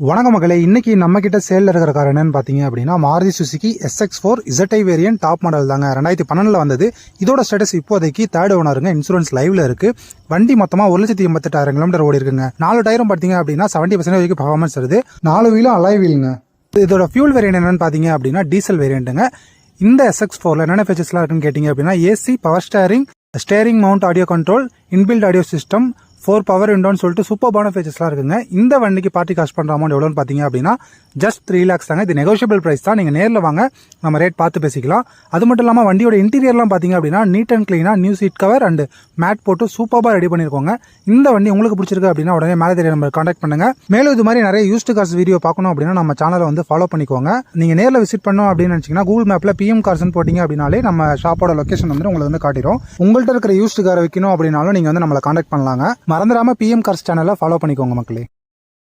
வணக்கம் மக்களே, இன்னைக்கு நம்ம கிட்ட சேல்ல இருக்கிற கார் என்னன்னு பாத்தீங்க அப்படின்னா Maruti Suzuki SX4 ZI variant top model தாங்க. 2012 வந்தது. இதோட ஸ்டேட்டஸ் இப்போதைக்கு தேர்ட் ஓனருங்க. இன்சூரன்ஸ் லைவ்ல இருக்கு. வண்டி மொத்தமா 1,88,000 கிலோமீட்டர் ஓடி இருக்குங்க. 4 டயரும் பாத்தீங்க அப்படின்னா 70% வரைக்கும் பர்ஃபார்மன்ஸ் வருது. 4 வீலும் அலாய் வீலுங்க. இதோட ஃபியூல் வேரியன்ட் என்னன்னு பாத்தீங்க அப்படின்னா டீசல் வேரியன்ட்டுங்க. இந்த SX4ல என்னென்ன ஃபீச்சர்ஸ்லாம் இருக்குன்னு கேட்டீங்க அப்படின்னா AC, power steering mount audio control, inbuilt audio system, 4 power விண்டோன்னு சொல்லிட்டு சூப்பர்பான ஃபீச்சர்ஸ்லாம் இருக்குங்க. இந்த வண்டிக்கு பார்ட்டி காஸ்ட் பண்ற அமௌண்ட் எவ்வளோன்னு பார்த்தீங்க அப்படின்னா ஜஸ்ட் 3 lakhs தாங்க. இது நெகோஷியபிள் பிரைஸ் தான். நீங்கள் நேரில் வாங்க, நம்ம ரேட் பார்த்து பேசிக்கலாம். அது மட்டும் இல்லாமல் வண்டியோட இன்டீரியர்லாம் பார்த்தீங்க அப்படின்னா நீட் அண்ட் கிளீனாக new seat cover and mat போட்டு சூப்பராக ரெடி பண்ணியிருக்கோங்க. இந்த வண்டி உங்களுக்கு பிடிச்சிருக்கு அப்படின்னா உடனே மேலே தெரிய நம்பர் கான்டாக்ட் பண்ணுங்க. மேலும் இது மாதிரி நிறைய யூஸ்டு கார்ஸ் வீடியோ பார்க்கணும் அப்படின்னா நம்ம சேனலை வந்து ஃபாலோ பண்ணிக்கோங்க. நீங்கள் நேரில் விசிட் பண்ணோம் அப்படின்னு நினச்சிங்கன்னா கூகுள் மேப்பில் PM கார்ஸ்ன்னு போட்டிங்க அப்படின்னாலே நம்ம ஷாப்போட லொக்கேஷன் வந்து உங்களுக்கு வந்து காட்டிடும். உங்கள்கிட்ட இருக்கிற யூஸ்டு காரை விற்கணும் அப்படின்னாலும் நீங்கள் வந்து நம்மளை கான்டாக்ட் பண்ணலாங்க. மறந்துடாம PM கார்ஸ் சேனலை ஃபாலோ பண்ணிக்கோங்க மக்களே.